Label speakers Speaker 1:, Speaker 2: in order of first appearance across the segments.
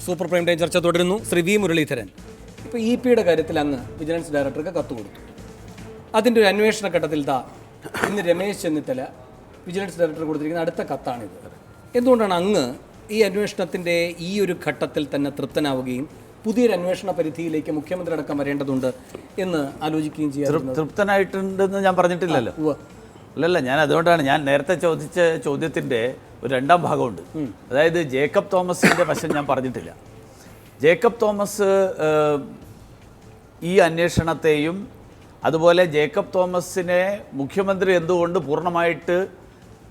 Speaker 1: Super prime time ചർച്ച തുടരുന്നു. Shri V Muraleedharan, ഇപ്പോൾ ഇ.പിയുടെ കാര്യത്തിൽ അങ്ങ് വിജിലൻസ് ഡയറക്ടർക്ക് കത്ത് കൊടുത്തു. അതിൻ്റെ ഒരു അന്വേഷണ ഘട്ടത്തിൽ ഇന്ന് രമേശ് ചെന്നിത്തല വിജിലൻസ് ഡയറക്ടർ കൊടുത്തിരിക്കുന്ന അടുത്ത കത്താണിത്. എന്തുകൊണ്ടാണ് അങ്ങ് ഈ അന്വേഷണത്തിൻ്റെ ഈ ഒരു ഘട്ടത്തിൽ തന്നെ തൃപ്തനാവുകയും പുതിയൊരു അന്വേഷണ പരിധിയിലേക്ക് മുഖ്യമന്ത്രി അടക്കം വരേണ്ടതുണ്ട് എന്ന് ആലോചിക്കുകയും ചെയ്യാറുണ്ട്?
Speaker 2: തൃപ്തനായിട്ടുണ്ടെന്ന് ഞാൻ പറഞ്ഞിട്ടില്ലല്ലോ. അല്ലല്ല, ഞാൻ അതുകൊണ്ടാണ് ഞാൻ നേരത്തെ ചോദിച്ച ചോദ്യത്തിൻ്റെ ഒരു രണ്ടാം ഭാഗമുണ്ട്. അതായത് ജേക്കബ് തോമസിൻ്റെ വശം ഞാൻ പറഞ്ഞിട്ടില്ല. ജേക്കബ് തോമസ് ഈ അന്വേഷണത്തെയും അതുപോലെ ജേക്കബ് തോമസിനെ മുഖ്യമന്ത്രി എന്തുകൊണ്ട് പൂർണ്ണമായിട്ട്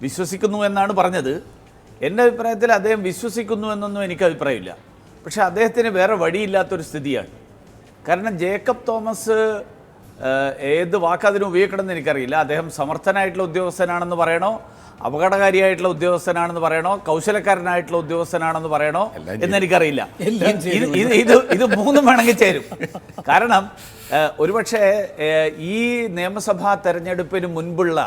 Speaker 2: വിശ്വസിക്കുന്നു എന്നാണ് പറഞ്ഞത്. എൻ്റെ അഭിപ്രായത്തിൽ അദ്ദേഹം വിശ്വസിക്കുന്നു എന്നൊന്നും എനിക്ക് അഭിപ്രായമില്ല. പക്ഷേ അദ്ദേഹത്തിന് വേറെ വഴിയില്ലാത്തൊരു സ്ഥിതിയാണ്. കാരണം ജേക്കബ് തോമസ് ഏത് വാക്കതിന് ഉപയോഗിക്കണമെന്ന് എനിക്കറിയില്ല. അദ്ദേഹം സമർത്ഥനായിട്ടുള്ള ഉദ്യോഗസ്ഥനാണെന്ന് പറയണോ, അപകടകാരിയായിട്ടുള്ള ഉദ്യോഗസ്ഥനാണെന്ന് പറയണോ, കൗശലക്കാരനായിട്ടുള്ള ഉദ്യോഗസ്ഥനാണെന്ന് പറയണോ എന്നെനിക്കറിയില്ല. ഇത് മൂന്നും വേണമെങ്കിൽ ചേരും. കാരണം ഒരുപക്ഷെ ഈ നിയമസഭാ തെരഞ്ഞെടുപ്പിന് മുൻപുള്ള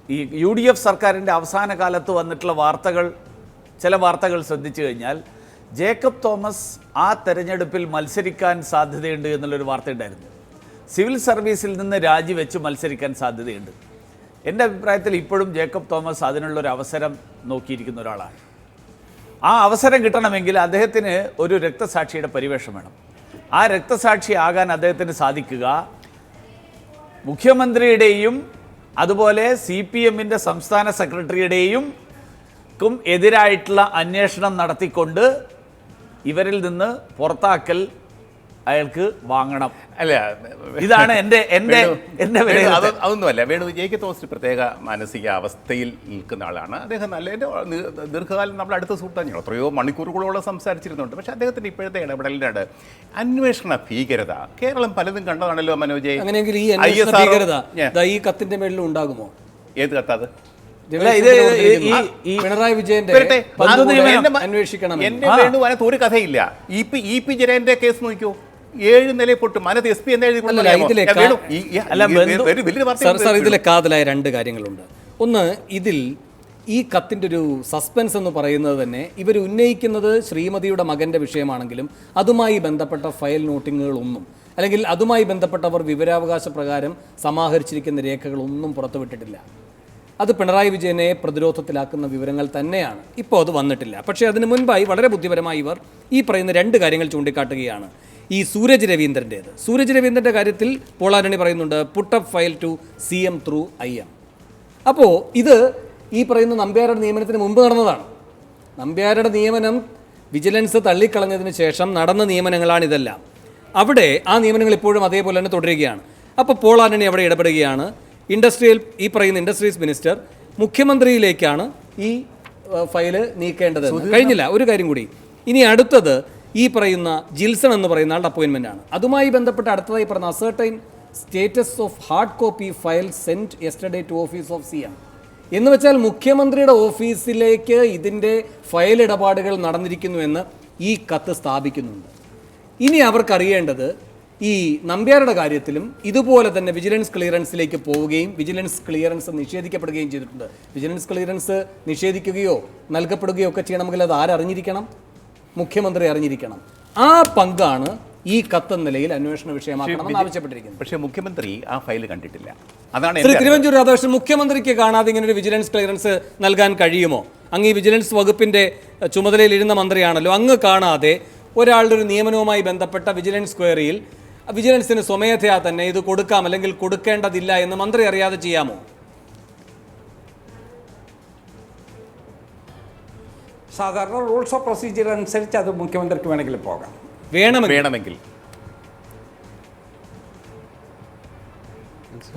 Speaker 2: ഈ UDF സർക്കാരിൻ്റെ അവസാന കാലത്ത് വന്നിട്ടുള്ള ചില വാർത്തകൾ ശ്രദ്ധിച്ചു കഴിഞ്ഞാൽ ജേക്കബ് തോമസ് ആ തെരഞ്ഞെടുപ്പിൽ മത്സരിക്കാൻ സാധ്യതയുണ്ട് എന്നുള്ളൊരു വാർത്തയുണ്ടായിരുന്നു. സിവിൽ സർവീസിൽ നിന്ന് രാജിവെച്ച് മത്സരിക്കാൻ സാധ്യതയുണ്ട്. എൻ്റെ അഭിപ്രായത്തിൽ ഇപ്പോഴും ജേക്കബ് തോമസ് അതിനുള്ളൊരു അവസരം നോക്കിയിരിക്കുന്ന ഒരാളാണ്. ആ അവസരം കിട്ടണമെങ്കിൽ അദ്ദേഹത്തിന് ഒരു രക്തസാക്ഷിയുടെ പരിവേഷം വേണം. ആ രക്തസാക്ഷി ആകാൻ അദ്ദേഹത്തിന് സാധിക്കുക മുഖ്യമന്ത്രിയുടെയും അതുപോലെ CPMൻ്റെ സംസ്ഥാന സെക്രട്ടറിയുടെയും എതിരായിട്ടുള്ള അന്വേഷണം നടത്തിക്കൊണ്ട് ഇവരിൽ നിന്ന് പുറത്താക്കൽ അയാൾക്ക് വാങ്ങണം.
Speaker 3: അല്ല,
Speaker 2: ഇതാണ് എൻ്റെ
Speaker 3: അതൊന്നുമല്ല. ജേക്കബ് തോമസ് പ്രത്യേക മാനസിക അവസ്ഥയിൽ നിൽക്കുന്ന ആളാണ്. അദ്ദേഹം നല്ല ദീർഘകാലം നമ്മൾ അടുത്ത സുഹൃത്താണ്, എത്രയോ മണിക്കൂറുകളോളം സംസാരിച്ചിരുന്നുണ്ട്. പക്ഷേ അദ്ദേഹത്തിൻ്റെ ഇപ്പോഴത്തെ ഇടപെടലിനാണ് അന്വേഷണ ഭീകരത. കേരളം പലതും കണ്ടതാണല്ലോ മനോജ്.
Speaker 1: അങ്ങനെയെങ്കിൽ ഈ അന്വേഷണ ഭീകരത ഈ കത്തിന്റെ മേളിൽ ഉണ്ടാകുമോ?
Speaker 3: ഏത് കത്താത്?
Speaker 1: പിണറായി വിജയന്റെ അന്വേഷിക്കണം.
Speaker 3: എന്റെ വേണു അതിനകത്ത് ഒരു കഥയില്ല. ഇ പി ജയന്റെ കേസ് നോക്കിയോ, 7 നിലയിൽ പൊട്ടും. അതിനകത്ത് SP എന്ന് എഴുതി.
Speaker 1: ഇതിലെ കാതലായ 2 കാര്യങ്ങളുണ്ട്. ഒന്ന്, ഇതിൽ ഈ കത്തിൻ്റെ ഒരു സസ്പെൻസ് എന്ന് പറയുന്നത് തന്നെ ഇവർ ഉന്നയിക്കുന്നത് ശ്രീമതിയുടെ മകൻ്റെ വിഷയമാണെങ്കിലും അതുമായി ബന്ധപ്പെട്ട ഫയൽ നോട്ടിങ്ങുകളൊന്നും, അല്ലെങ്കിൽ അതുമായി ബന്ധപ്പെട്ടവർ വിവരാവകാശ പ്രകാരം സമാഹരിച്ചിരിക്കുന്ന രേഖകളൊന്നും പുറത്തുവിട്ടിട്ടില്ല. അത് പിണറായി വിജയനെ പ്രതിരോധത്തിലാക്കുന്ന വിവരങ്ങൾ തന്നെയാണ്. ഇപ്പോൾ അത് വന്നിട്ടില്ല. പക്ഷേ അതിന് മുൻപായി വളരെ ബുദ്ധിപരമായി ഇവർ ഈ പറയുന്ന 2 കാര്യങ്ങൾ ചൂണ്ടിക്കാട്ടുകയാണ്. ഈ സൂരജ് രവീന്ദ്രൻ്റെ കാര്യത്തിൽ പോൾ ആന്റണി പറയുന്നുണ്ട് put up file to CM through IM. അപ്പോൾ ഇത് ഈ പറയുന്ന നമ്പ്യാരുടെ നിയമനത്തിന് മുമ്പ് നടന്നതാണ്. നമ്പ്യാരുടെ നിയമനം വിജിലൻസ് തള്ളിക്കളഞ്ഞതിന് ശേഷം നടന്ന നിയമനങ്ങളാണിതെല്ലാം. അവിടെ ആ നിയമനങ്ങൾ ഇപ്പോഴും അതേപോലെ തന്നെ തുടരുകയാണ്. അപ്പോൾ പോൾ ആന്റണി അവിടെ ഇടപെടുകയാണ്. ഈ പറയുന്ന ഇൻഡസ്ട്രീസ് മിനിസ്റ്റർ മുഖ്യമന്ത്രിയിലേക്കാണ് ഈ ഫയല് നീക്കേണ്ടത്. കഴിഞ്ഞില്ല. ഒരു കാര്യം കൂടി, ഇനി അടുത്തത് ഈ പറയുന്ന ജിൽസൺ എന്ന് പറയുന്ന ആളുടെ അപ്പോയിൻമെൻ്റ് ആണ്. അതുമായി ബന്ധപ്പെട്ട് അടുത്തതായി പറഞ്ഞ ascertain status of hard copy file sent yesterday to office of CM എന്ന് വെച്ചാൽ മുഖ്യമന്ത്രിയുടെ ഓഫീസിലേക്ക് ഇതിൻ്റെ ഫയൽ ഇടപാടുകൾ നടന്നിരിക്കുന്നുവെന്ന് ഈ കത്ത് സ്ഥാപിക്കുന്നുണ്ട്. ഇനി അവർക്കറിയേണ്ടത് ഈ നമ്പ്യാരുടെ കാര്യത്തിലും ഇതുപോലെ തന്നെ വിജിലൻസ് ക്ലിയറൻസിലേക്ക് പോവുകയും വിജിലൻസ് ക്ലിയറൻസ് നിഷേധിക്കപ്പെടുകയും ചെയ്തിട്ടുണ്ട്. വിജിലൻസ് ക്ലിയറൻസ് നിഷേധിക്കുകയോ നൽകപ്പെടുകയോ ഒക്കെ ചെയ്യണമെങ്കിൽ അത് ആരറിഞ്ഞിരിക്കണം? മുഖ്യമന്ത്രി അറിഞ്ഞിരിക്കണം. ആ പങ്കാണ് ഈ കത്ത് നിലയിൽ അന്വേഷണ വിഷയമാക്കണമെന്ന് ആവശ്യപ്പെട്ടിരിക്കുന്നത്.
Speaker 3: പക്ഷേ മുഖ്യമന്ത്രി ആ ഫയൽ കണ്ടിട്ടില്ല. അതാണ്
Speaker 1: ശ്രീ തിരുവഞ്ചൂർ രാധാകൃഷ്ണൻ, മുഖ്യമന്ത്രിക്ക് കാണാതെ ഇങ്ങനെ ഒരു വിജിലൻസ് ക്ലിയറൻസ് നൽകാൻ കഴിയുമോ? അങ്ങ് ഈ വിജിലൻസ് വകുപ്പിന്റെ ചുമതലയിൽ ഇരുന്ന മന്ത്രിയാണല്ലോ. അങ്ങ് കാണാതെ ഒരാളുടെ ഒരു നിയമനവുമായി ബന്ധപ്പെട്ട വിജിലൻസ് ക്വയറിയിൽ വിജിലൻസിന് സ്വമേധയാ തന്നെ ഇത് കൊടുക്കാം അല്ലെങ്കിൽ കൊടുക്കേണ്ടതില്ല എന്ന് മന്ത്രി അറിയാതെ ചെയ്യാമോ?
Speaker 4: സാധാരണ റൂൾസ് ഓഫ് പ്രൊസീജിയർ അനുസരിച്ച് അത് മുഖ്യമന്ത്രിക്ക് വേണമെങ്കിൽ പോകാം.
Speaker 3: വേണമെങ്കിൽ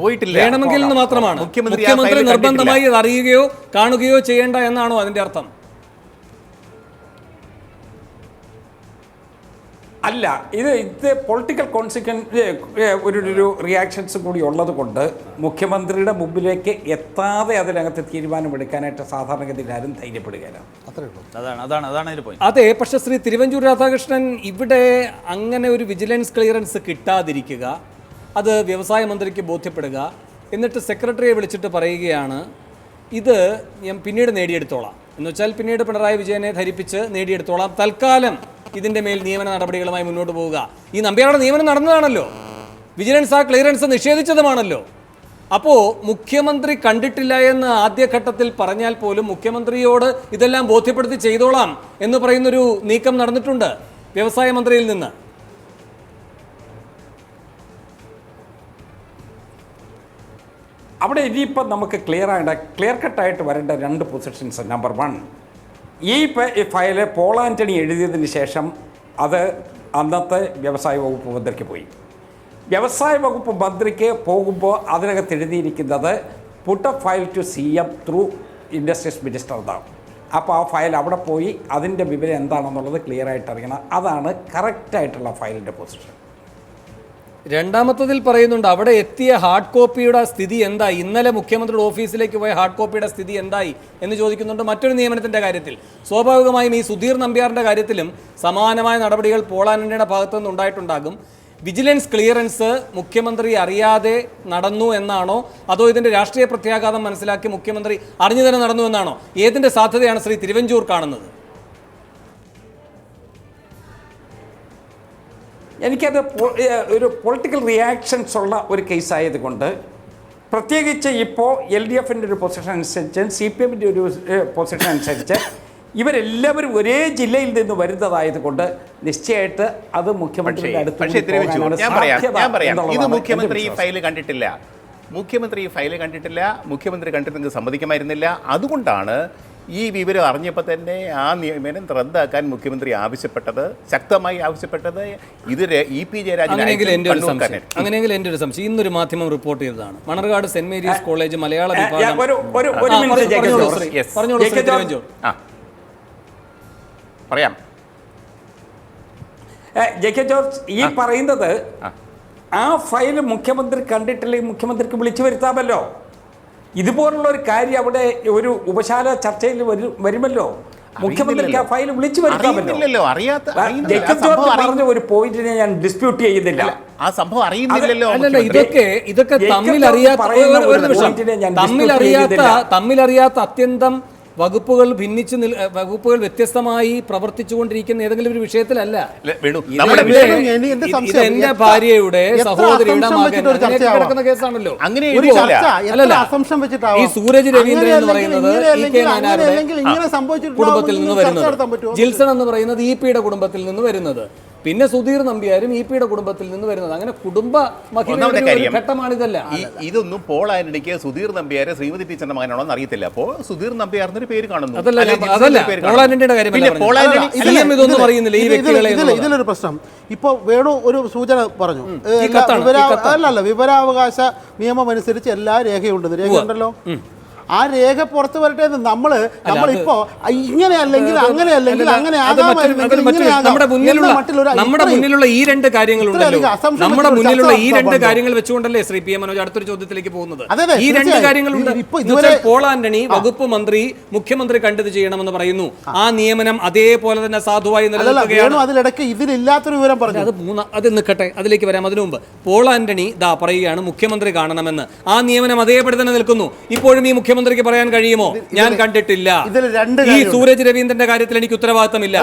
Speaker 3: പോയിട്ടില്ല.
Speaker 1: വേണമെങ്കിൽ എന്ന് മാത്രമാണ്. മുഖ്യമന്ത്രി നിർബന്ധമായി അത് അറിയുകയോ കാണുകയോ ചെയ്യേണ്ട എന്നാണോ അതിന്റെ അർത്ഥം?
Speaker 4: അല്ല, ഇത് പൊളിറ്റിക്കൽ കോൺസിക്വൻസ് ഒരു റിയാക്ഷൻസ് കൂടി ഉള്ളത് കൊണ്ട് മുഖ്യമന്ത്രിയുടെ മുമ്പിലേക്ക് എത്താതെ അതിനകത്ത് തീരുമാനമെടുക്കാനായിട്ട് സാധാരണഗതിയിൽ ആരും ധൈര്യപ്പെടുകയില്ല.
Speaker 1: അതെ, പക്ഷെ ശ്രീ തിരുവഞ്ചൂർ രാധാകൃഷ്ണൻ, ഇവിടെ അങ്ങനെ ഒരു വിജിലൻസ് ക്ലിയറൻസ് കിട്ടാതിരിക്കുക, അത് വ്യവസായ മന്ത്രിക്ക് ബോധ്യപ്പെടുക, എന്നിട്ട് സെക്രട്ടറിയെ വിളിച്ചിട്ട് പറയുകയാണ് ഇത് ഞാൻ പിന്നീട് നേടിയെടുത്തോളാം എന്ന് വെച്ചാൽ പിന്നീട് പിണറായി വിജയനെ ധരിപ്പിച്ച് നേടിയെടുത്തോളാം, തൽക്കാലം ഇതിൻ്റെ മേൽ നിയമന നടപടികളുമായി മുന്നോട്ട് പോവുക. ഈ നമ്പ്യാരുടെ നിയമനം നടന്നതാണല്ലോ, വിജിലൻസ് ആ ക്ലിയറൻസ് നിഷേധിച്ചതുമാണല്ലോ. അപ്പോൾ മുഖ്യമന്ത്രി കണ്ടിട്ടില്ല എന്ന് ആദ്യഘട്ടത്തിൽ പറഞ്ഞാൽ പോലും മുഖ്യമന്ത്രിയോട് ഇതെല്ലാം ബോധ്യപ്പെടുത്തി ചെയ്തോളാം എന്ന് പറയുന്നൊരു നീക്കം നടന്നിട്ടുണ്ട് വ്യവസായ മന്ത്രിയിൽ നിന്ന്.
Speaker 4: അവിടെ ഇനിയിപ്പോൾ നമുക്ക് ക്ലിയർ കട്ടായിട്ട് വരേണ്ട രണ്ട് പൊസിഷൻസ്. നമ്പർ 1, ഈ ഫയല് പോൾ ആൻ്റണി എഴുതിയതിന് ശേഷം അത് അന്നത്തെ വ്യവസായ വകുപ്പ് മന്ത്രിക്ക് പോയി. വ്യവസായ വകുപ്പ് മന്ത്രിക്ക് പോകുമ്പോൾ അതിനകത്ത് എഴുതിയിരിക്കുന്നത് put a file to CM through industries minister എന്നാണ്. അപ്പോൾ ആ ഫയൽ അവിടെ പോയി അതിൻ്റെ വിവരം എന്താണെന്നുള്ളത് ക്ലിയർ ആയിട്ട് അറിയണം. അതാണ് കറക്റ്റായിട്ടുള്ള ഫയലിൻ്റെ പൊസിഷൻ.
Speaker 1: രണ്ടാമത്തതിൽ പറയുന്നുണ്ട് അവിടെ എത്തിയ ഹാർഡ് കോപ്പിയുടെ സ്ഥിതി എന്തായി, ഇന്നലെ മുഖ്യമന്ത്രിയുടെ ഓഫീസിലേക്ക് പോയ ഹാർഡ് കോപ്പിയുടെ സ്ഥിതി എന്തായി എന്ന് ചോദിക്കുന്നുണ്ട്. മറ്റൊരു നിയമനത്തിൻ്റെ കാര്യത്തിൽ സ്വാഭാവികമായും ഈ സുധീർ നമ്പ്യാറിൻ്റെ കാര്യത്തിലും സമാനമായ നടപടികൾ പോൾ ആൻ്റണിയുടെ ഭാഗത്തു നിന്ന് ഉണ്ടായിട്ടുണ്ടാകും. വിജിലൻസ് ക്ലിയറൻസ് മുഖ്യമന്ത്രി അറിയാതെ നടന്നു എന്നാണോ, അതോ ഇതിൻ്റെ രാഷ്ട്രീയ പ്രത്യാഘാതം മനസ്സിലാക്കി മുഖ്യമന്ത്രി അറിഞ്ഞു തന്നെ നടന്നു എന്നാണോ? ഏതിൻ്റെ സാധ്യതയാണ് ശ്രീ തിരുവഞ്ചൂർ കാണുന്നത്?
Speaker 4: എനിക്കത് ഒരു പൊളിറ്റിക്കൽ റിയാക്ഷൻസ് ഉള്ള ഒരു കേസായതുകൊണ്ട്, പ്രത്യേകിച്ച് ഇപ്പോൾ LDFൻ്റെ ഒരു പൊസിഷൻ അനുസരിച്ച്, CPMൻ്റെ ഒരു പൊസിഷൻ അനുസരിച്ച് ഇവരെല്ലാവരും ഒരേ ജില്ലയിൽ നിന്ന് വരുന്നതായതുകൊണ്ട് നിശ്ചയമായിട്ട് അത് മുഖ്യമന്ത്രിയുടെ അടുത്ത്
Speaker 3: ഇത് മുഖ്യമന്ത്രി ഈ ഫയൽ കണ്ടിട്ടില്ല. മുഖ്യമന്ത്രി കണ്ടിട്ട് സമ്മതിക്കുമായിരുന്നില്ല. അതുകൊണ്ടാണ് ഈ വിവരം അറിഞ്ഞപ്പോൾ തന്നെ ആ നിയമനം റദ്ദാക്കാൻ മുഖ്യമന്ത്രി ശക്തമായി ആവശ്യപ്പെട്ടത്. ഇത് EP ജയരാജൻ.
Speaker 1: അങ്ങനെയെങ്കിൽ എൻ്റെ ഒരു സംശയം, ഇന്നൊരു മാധ്യമം റിപ്പോർട്ട് ചെയ്തതാണ്, മണർകാട് സെന്റ് മേരീസ് കോളേജ് മലയാള വിഭാഗം.
Speaker 3: പറയാം
Speaker 4: JK ജോർജ് ഈ പറയുന്നത് ആ ഫയൽ മുഖ്യമന്ത്രി കണ്ടിട്ടില്ലെങ്കിൽ മുഖ്യമന്ത്രിക്ക് വിളിച്ചു വരുത്താമല്ലോ. ഇതുപോലുള്ള ഒരു കാര്യം അവിടെ ഒരു ഉപശാല ചർച്ചയിൽ വരുമല്ലോ. മുഖ്യമന്ത്രിക്ക് ആ ഫയൽ വിളിച്ചു വരുത്താമല്ലോ. പറഞ്ഞ ഒരു പോയിന്റിനെ ഞാൻ ഡിസ്പ്യൂട്ട് ചെയ്യുന്നില്ല.
Speaker 3: ആ സംഭവം അറിയുന്നില്ലല്ലോ.
Speaker 1: ഇതൊക്കെ തമ്മിലറിയാത്ത അത്യന്തം വകുപ്പുകൾ വകുപ്പുകൾ വ്യത്യസ്തമായി പ്രവർത്തിച്ചുകൊണ്ടിരിക്കുന്ന ഏതെങ്കിലും ഒരു വിഷയത്തിലല്ല. എന്റെ ഭാര്യയുടെ സഹോദരിയുടെ മകൻ കിടക്കുന്ന കേസാണല്ലോ. ഈ സൂരജ് രവീന്ദ്രൻ എന്ന് പറയുന്നത് EK നായനാരുടെ കുടുംബത്തിൽ നിന്ന് വരുന്നത്, ജിൽസൺ എന്ന് പറയുന്നത് EP-യുടെ കുടുംബത്തിൽ നിന്ന് വരുന്നത്, പിന്നെ സുധീർ നമ്പ്യാരും EP-യുടെ കുടുംബത്തിൽ നിന്ന് വരുന്നത്. അങ്ങനെ കുടുംബ ഘട്ടമാണിതല്ല.
Speaker 3: ഇതൊന്നും പോൾ ആന്റണിക്ക് സുധീർ നമ്പ്യാരെ ശ്രീമതി ടീച്ചറിന്റെ മകനാണോന്ന് അറിയത്തില്ല. അപ്പോൾ സുധീർ നമ്പ്യാറിന്റെ പേര് കാണുന്നു.
Speaker 5: ഇതിലൊരു പ്രശ്നം. ഇപ്പൊ വേണു ഒരു സൂചന പറഞ്ഞു, വിവരാവകാശ നിയമം അനുസരിച്ച് എല്ലാ രേഖയുണ്ട്. രേഖയുണ്ടല്ലോ, ആ രേഖ പുറത്തു വരട്ടെ. നമ്മളിപ്പോ ഇങ്ങനെയല്ലെങ്കിൽ അങ്ങനെയല്ലെങ്കിൽ അങ്ങനെ
Speaker 1: നമ്മുടെ മുന്നിലുള്ള ഈ രണ്ട് കാര്യങ്ങളുണ്ടല്ലോ, നമ്മുടെ മുന്നിലുള്ള ഈ രണ്ട് കാര്യങ്ങൾ വെച്ചുകൊണ്ടല്ലേ ശ്രീ PM മനോജ് അടുത്തൊരു ചോദ്യത്തിലേക്ക് പോകുന്നത്. ഈ രണ്ട് കാര്യങ്ങളുണ്ട്. പോൾ ആന്റണി വകുപ്പ് മന്ത്രി മുഖ്യമന്ത്രി കണ്ടത് ചെയ്യണമെന്ന് പറയുന്നു. ആ നിയമനം അതേപോലെ തന്നെ സാധുവായി നിലനിൽക്കുകയാണ്.
Speaker 5: അതിലിടയ്ക്ക് ഇതിലില്ലാത്തൊരു വിവരം പറഞ്ഞു.
Speaker 1: അത് നിൽക്കട്ടെ, അതിലേക്ക് വരാം. അതിനു മുമ്പ് പോൾ ആന്റണി പറയുകയാണ് മുഖ്യമന്ത്രി കാണണമെന്ന്. ആ നിയമനം അതേപടി തന്നെ നിൽക്കുന്നു. ഇപ്പോഴും ഈ മുഖ്യമന്ത്രിക്ക് പറയാൻ കഴിയുമോ ഞാൻ കണ്ടിട്ടില്ല? ഈ സൂരജ് രവീന്ദ്രന്റെ കാര്യത്തിൽ എനിക്ക് ഉത്തരവാദിത്തമില്ല.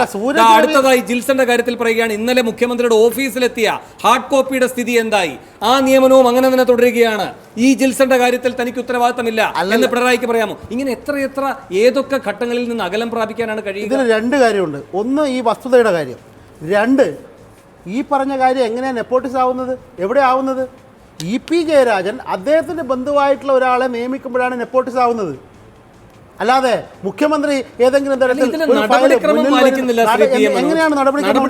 Speaker 1: അടുത്തതായി ജിൽസന്റെ കാര്യത്തിൽ പറയുകയാണ് ഇന്നലെ മുഖ്യമന്ത്രിയുടെ ഓഫീസിലെത്തിയ ഹാർഡ് കോപ്പിയുടെ സ്ഥിതി എന്തായി? ആ നിയമനവും അങ്ങനെ തന്നെ തുടരുകയാണ്. ഈ ജിൽസന്റെ കാര്യത്തിൽ തനിക്ക് ഉത്തരവാദിത്തമില്ല എന്ന് പിണറായിക്ക് പറയാമോ? ഇങ്ങനെ എത്ര ഏതൊക്കെ ഘട്ടങ്ങളിൽ നിന്ന് അകലം പ്രാപിക്കാനാണ് കഴിയുക?
Speaker 5: ഇതിൽ രണ്ട് കാര്യമുണ്ട്. ഒന്ന് ഈ വസ്തുതയുടെ കാര്യം, രണ്ട് ഈ പറഞ്ഞ കാര്യം എങ്ങനെയാണ് നെപ്പോട്ടിസം ആവുന്നത്, എവിടെ ആവുന്നത്? EP ജയരാജൻ അദ്ദേഹത്തിന്റെ ബന്ധുവായിട്ടുള്ള ഒരാളെ നിയമിക്കുമ്പോഴാണ് നെപ്പോട്ടിസം ആവുന്നത്. അല്ലാതെ മുഖ്യമന്ത്രി ഏതെങ്കിലും
Speaker 1: എങ്ങനെയാണ് നടപടിക്രമം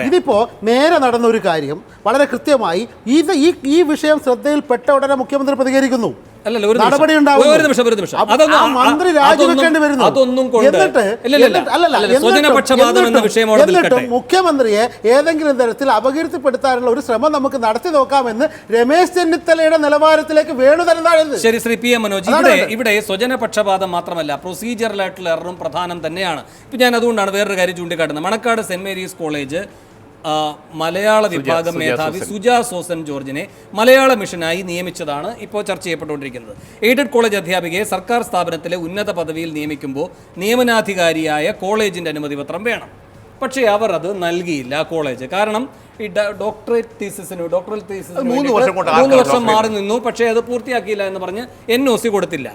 Speaker 5: ഇതിപ്പോ നേരെ നടന്ന ഒരു കാര്യം വളരെ കൃത്യമായി ഈ വിഷയം ശ്രദ്ധയിൽപ്പെട്ട ഉടനെ മുഖ്യമന്ത്രി പ്രതികരിക്കുന്നു. നടപടി മന്ത്രി രാജിവെക്കേണ്ടി വരുന്നു. എന്നിട്ട് മുഖ്യമന്ത്രിയെ ഏതെങ്കിലും തരത്തിൽ അപകീർത്തിപ്പെടുത്താനുള്ള ഒരു ശ്രമം നമുക്ക് നടത്തി നോക്കാമെന്ന് രമേശ് ചെന്നിത്തലയുടെ നിലവാരത്തിലേക്ക് വേണു തരുന്നതാണ്.
Speaker 1: ശരി ശ്രീ PM മനോജ്, ഇവിടെ സ്വജനപക്ഷപാതം മാത്രമല്ല പ്രൊസീജിയറലായിട്ടുള്ള എററും പ്രധാനം തന്നെയാണ്. ഇപ്പം ഞാൻ അതുകൊണ്ടാണ് വേറൊരു കാര്യം ചൂണ്ടിക്കാട്ടുന്നത്. മണക്കാട് സെന്റ് മേരീസ് കോളേജ് മലയാള വിഭാഗം മേധാവി സുജാ സോസൻ ജോർജിനെ മലയാള മിഷനായി നിയമിച്ചതാണ് ഇപ്പോൾ ചർച്ച ചെയ്യപ്പെട്ടുകൊണ്ടിരിക്കുന്നത്. എയ്ഡഡ് കോളേജ് അധ്യാപികയെ സർക്കാർ സ്ഥാപനത്തിലെ ഉന്നത പദവിയിൽ നിയമിക്കുമ്പോൾ നിയമനാധികാരിയായ കോളേജിൻ്റെ അനുമതി പത്രം വേണം. പക്ഷേ അവർ അത് നൽകിയില്ല കോളേജ്. കാരണം ഈ ഡോക്ടറൽ തീസിസിന്
Speaker 3: 3 വർഷം കൊണ്ട്
Speaker 1: 3 വർഷം മാറി നിന്നു. പക്ഷേ അത് പൂർത്തിയാക്കിയില്ല എന്ന് പറഞ്ഞ് NOC കൊടുത്തില്ല.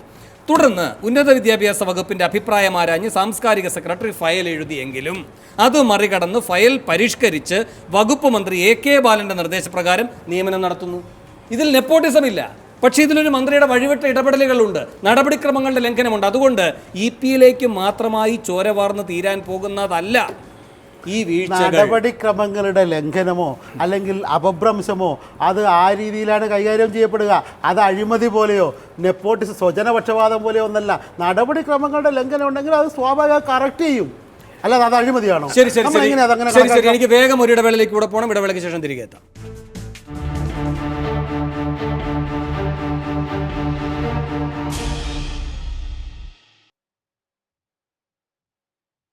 Speaker 1: തുടർന്ന് ഉന്നത വിദ്യാഭ്യാസ വകുപ്പിന്റെ അഭിപ്രായം ആരാഞ്ഞ് സാംസ്കാരിക സെക്രട്ടറി ഫയൽ എഴുതിയെങ്കിലും അത് മറികടന്ന് ഫയൽ പരിഷ്കരിച്ച് വകുപ്പ് മന്ത്രി AK ബാലന്റെ നിർദ്ദേശപ്രകാരം നിയമനം നടത്തുന്നു. ഇതിൽ നെപ്പോട്ടിസം ഇല്ല. പക്ഷേ ഇതിലൊരു മന്ത്രിയുടെ വഴിവിട്ട ഇടപെടലുകളുണ്ട്, നടപടിക്രമങ്ങളുടെ ലംഘനമുണ്ട്. അതുകൊണ്ട് EP-യിലേക്ക് മാത്രമായി ചോര വാർന്ന് തീരാൻ പോകുന്നതല്ല ഈ വീഴ്ചകൾ.
Speaker 5: നടപടിക്രമങ്ങളുടെ ലംഘനമോ അല്ലെങ്കിൽ അപഭ്രംശമോ അത് ആ രീതിയിലാണ് കൈകാര്യം ചെയ്യപ്പെടുക. അത് അഴിമതി പോലെയോ നെപ്പോട്ടിസം സ്വജനപക്ഷപാതം പോലെയോ ഒന്നല്ല. നടപടിക്രമങ്ങളുടെ ലംഘനം ഉണ്ടെങ്കിൽ അത് സ്വാഭാവികമായി കറക്റ്റ് ചെയ്യും, അല്ലാതെ അത് അഴിമതിയാണോ?
Speaker 1: ശരി, എനിക്ക് വേഗം ഒരു ഇടവേളയിലേക്ക് കൂടെ പോകണം. ഇടവേളയ്ക്ക് ശേഷം തിരികെ എത്താം.